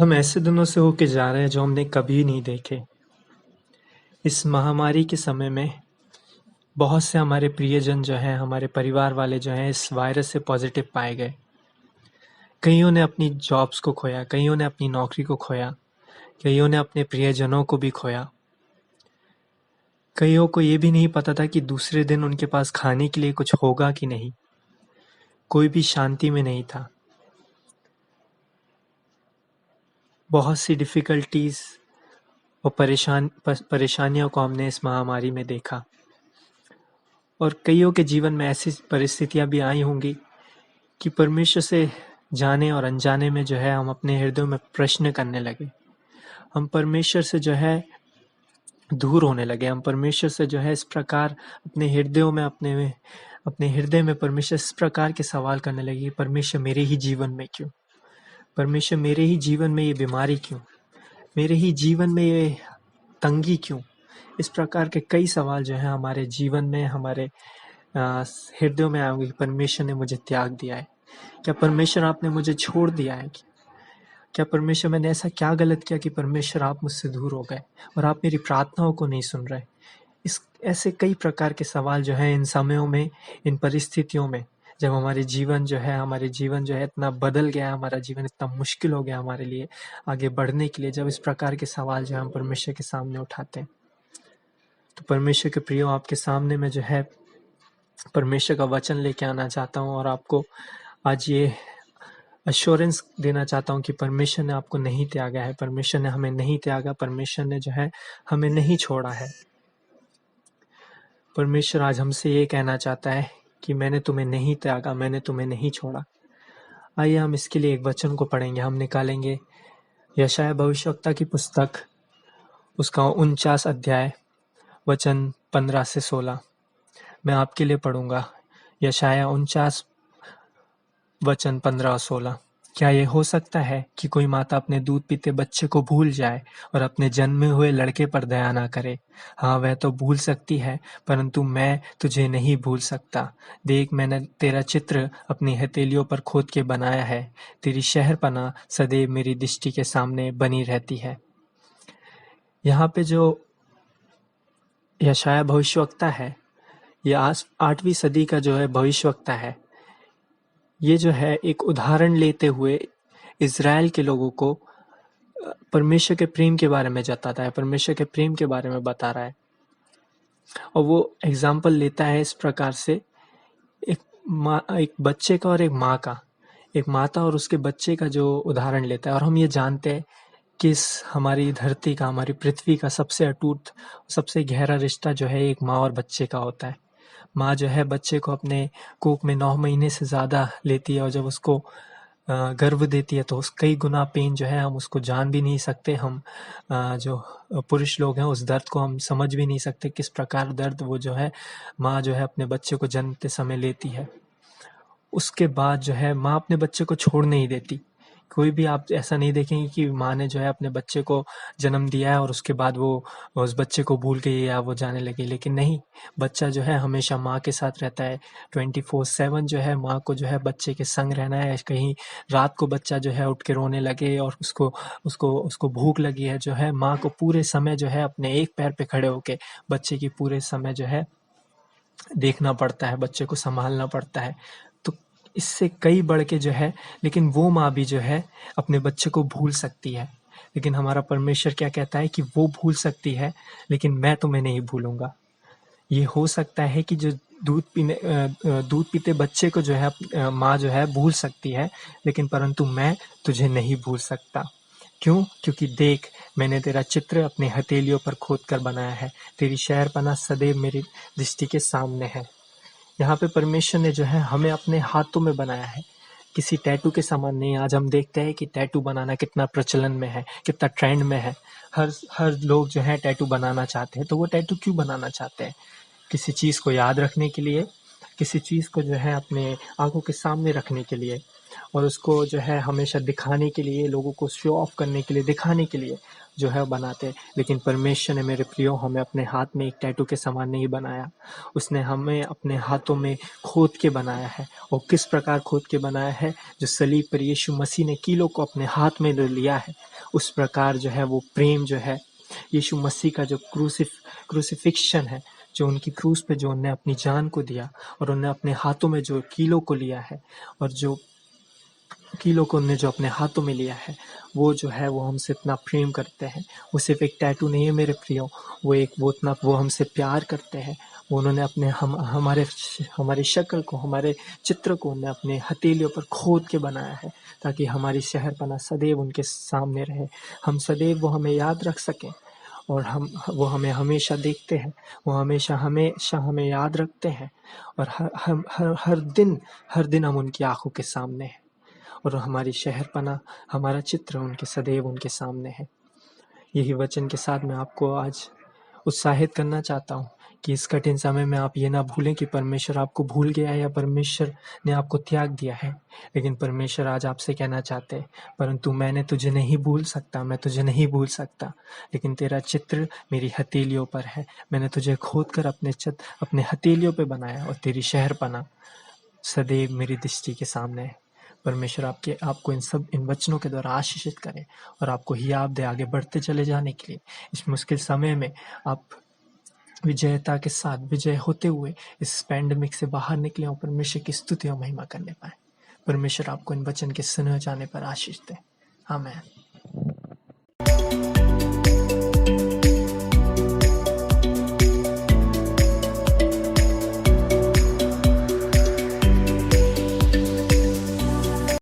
हम ऐसे दिनों से होके जा रहे हैं जो हमने कभी नहीं देखे। इस महामारी के समय में बहुत से हमारे प्रियजन जो हैं, हमारे परिवार वाले जो हैं, इस वायरस से पॉजिटिव पाए गए। कईयों ने अपनी जॉब्स को खोया, कईयों ने अपनी नौकरी को खोया, कईयों ने अपने प्रियजनों को भी खोया। कईयों को ये भी नहीं पता था कि दूसरे दिन उनके पास खाने के लिए कुछ होगा कि नहीं। कोई भी शांति में नहीं था। बहुत सी डिफ़िकल्टीज़ और परेशानियों को हमने इस महामारी में देखा। और कईयों के जीवन में ऐसी परिस्थितियाँ भी आई होंगी कि परमेश्वर से जाने और अनजाने में जो है हम अपने हृदयों में प्रश्न करने लगे। हम परमेश्वर से जो है दूर होने लगे। हम परमेश्वर से जो है इस प्रकार अपने हृदयों में अपने हृदय में परमेश्वर इस प्रकार के सवाल करने लगे, परमेश्वर मेरे ही जीवन में क्यों? परमेश्वर मेरे ही जीवन में ये बीमारी क्यों? मेरे ही जीवन में ये तंगी क्यों? इस प्रकार के कई सवाल जो है हमारे जीवन में, हमारे हृदयों में आएंगे। परमेश्वर ने मुझे त्याग दिया है क्या? परमेश्वर आपने मुझे छोड़ दिया है क्या? परमेश्वर मैंने ऐसा क्या गलत किया कि परमेश्वर आप मुझसे दूर हो गए और आप मेरी प्रार्थनाओं को नहीं सुन रहे? इस ऐसे कई प्रकार के सवाल जो हैं इन समयों में, इन परिस्थितियों में, जब हमारे जीवन जो है इतना बदल गया है, हमारा जीवन इतना मुश्किल हो गया हमारे लिए आगे बढ़ने के लिए, जब इस प्रकार के सवाल जो है हम परमेश्वर के सामने उठाते हैं, तो परमेश्वर के प्रियो, आपके सामने में जो है परमेश्वर का वचन लेके आना चाहता हूँ और आपको आज ये एश्योरेंस देना चाहता हूँ कि परमेश्वर ने आपको नहीं त्यागा है, परमेश्वर ने हमें नहीं त्यागा, परमेश्वर ने जो है हमें नहीं छोड़ा है। परमेश्वर आज हमसे ये कहना चाहता है कि मैंने तुम्हें नहीं त्यागा, मैंने तुम्हें नहीं छोड़ा। आइए हम इसके लिए एक वचन को पढ़ेंगे। हम निकालेंगे यशायाह भविष्यवक्ता की पुस्तक, उसका 49 अध्याय, वचन 15 से 16। मैं आपके लिए पढ़ूंगा। यशायाह 49 वचन 15 और 16। क्या ये हो सकता है कि कोई माता अपने दूध पीते बच्चे को भूल जाए और अपने जन्मे हुए लड़के पर दया ना करे? हाँ, वह तो भूल सकती है, परंतु मैं तुझे नहीं भूल सकता। देख, मैंने तेरा चित्र अपनी हथेलियों पर खोद के बनाया है। तेरी शहरपनाह सदैव मेरी दृष्टि के सामने बनी रहती है। यहाँ पे जो यशायाह भविष्यवक्ता है, ये 8वीं सदी का जो है भविष्यवक्ता है। ये जो है एक उदाहरण लेते हुए इज़राइल के लोगों को परमेश्वर के प्रेम के बारे में जताता है, परमेश्वर के प्रेम के बारे में बता रहा है। और वो एग्जाम्पल लेता है इस प्रकार से, एक बच्चे का और एक माँ का, एक माता और उसके बच्चे का जो उदाहरण लेता है। और हम ये जानते हैं कि इस हमारी धरती का, हमारी पृथ्वी का सबसे अटूट, सबसे गहरा रिश्ता जो है एक माँ और बच्चे का होता है। माँ जो है बच्चे को अपने कोख में 9 महीने से ज़्यादा लेती है और जब उसको गर्भ देती है तो उस कई गुना पेन जो है हम उसको जान भी नहीं सकते। हम जो पुरुष लोग हैं उस दर्द को हम समझ भी नहीं सकते, किस प्रकार दर्द वो जो है माँ जो है अपने बच्चे को जन्मते समय लेती है। उसके बाद जो है माँ अपने बच्चे को छोड़ नहीं देती। कोई भी आप ऐसा नहीं देखेंगे कि माँ ने जो है अपने बच्चे को जन्म दिया है और उसके बाद वो उस बच्चे को भूल गई या वो जाने लगी, लेकिन नहीं, बच्चा जो है हमेशा माँ के साथ रहता है। 24/7 जो है माँ को जो है बच्चे के संग रहना है। कहीं रात को बच्चा जो है उठ के रोने लगे और उसको उसको उसको भूख लगी है, जो है माँ को पूरे समय जो है अपने एक पैर पे खड़े होके बच्चे की पूरे समय जो है देखना पड़ता है, बच्चे को संभालना पड़ता है। तो इससे कई बढ़ के जो है, लेकिन वो माँ भी जो है अपने बच्चे को भूल सकती है। लेकिन हमारा परमेश्वर क्या कहता है कि वो भूल सकती है, लेकिन मैं तुम्हें नहीं भूलूंगा। ये हो सकता है कि जो दूध पीते बच्चे को जो है माँ जो है भूल सकती है, लेकिन परंतु मैं तुझे नहीं भूल सकता। क्यों? क्योंकि देख, मैंने तेरा चित्र अपने हथेलियों पर खोद कर बनाया है। तेरी शहरपनाह सदैव मेरी दृष्टि के सामने है। यहाँ पे परमेश्वर ने जो है हमें अपने हाथों में बनाया है, किसी टैटू के समान नहीं। आज हम देखते हैं कि टैटू बनाना कितना प्रचलन में है, कितना ट्रेंड में है। हर हर लोग जो है टैटू बनाना चाहते हैं। तो वो टैटू क्यों बनाना चाहते हैं? किसी चीज़ को याद रखने के लिए, किसी चीज़ को जो है अपने आंखों के सामने रखने के लिए। और उसको जो है हमेशा दिखाने के लिए, लोगों को शो ऑफ करने के लिए, दिखाने के लिए जो है बनाते हैं। लेकिन परमेश्वर ने मेरे प्रियो हमें अपने हाथ में एक टैटू के समान नहीं बनाया। उसने हमें अपने हाथों में खोद के बनाया है। और किस प्रकार खोद के बनाया है? जो सलीब पर यीशु मसीह ने कीलों को अपने हाथ में लिया है, उस प्रकार जो है वो प्रेम जो है यीशु मसीह का जो क्रूसिफिक्शन है, जो उनकी क्रूस पे जो उन्होंने अपनी जान को दिया और उन्होंने अपने हाथों में जो कीलों को लिया है, और जो कीलों को उन्होंने जो अपने हाथों में लिया है, वो जो है वो हमसे इतना प्रेम करते हैं। वो सिर्फ एक टैटू नहीं है मेरे प्रियो, वो हमसे प्यार करते हैं। वो उन्होंने अपने हमारी शक्ल को, हमारे चित्र को उन्होंने अपने हथेलियों पर खोद के बनाया है, ताकि हमारी शहरपना सदैव उनके सामने रहे। हम सदैव वो हमें याद रख सकें, और वो हमें हमेशा देखते हैं। वो हमेशा हमें याद रखते हैं, और हर दिन हम उनकी आंखों के सामने हैं, और हमारी शहरपना, हमारा चित्र उनके सदैव उनके सामने है। यही वचन के साथ मैं आपको आज उत्साहित करना चाहता हूँ कि इस कठिन समय में आप ये ना भूलें कि परमेश्वर आपको भूल गया है या परमेश्वर ने आपको त्याग दिया है। लेकिन परमेश्वर आज आपसे कहना चाहते हैं, परंतु मैंने तुझे नहीं भूल सकता, मैं तुझे नहीं भूल सकता, लेकिन तेरा चित्र मेरी हथेलियों पर है। मैंने तुझे खोद कर अपने हथेलियों पे बनाया, और तेरी शहरपना सदैव मेरी दृष्टि के सामने है। परमेश्वर आपको इन वचनों के द्वारा आशीषित करे, और आपको हियाव दे आगे बढ़ते चले जाने के लिए। इस मुश्किल समय में आप विजयता के साथ, विजय होते हुए इस पैंडेमिक से बाहर निकले और परमेश्वर की स्तुति और महिमा करने पाए। परमेश्वर आपको इन वचन के सुने जाने पर आशीष दे। आमीन।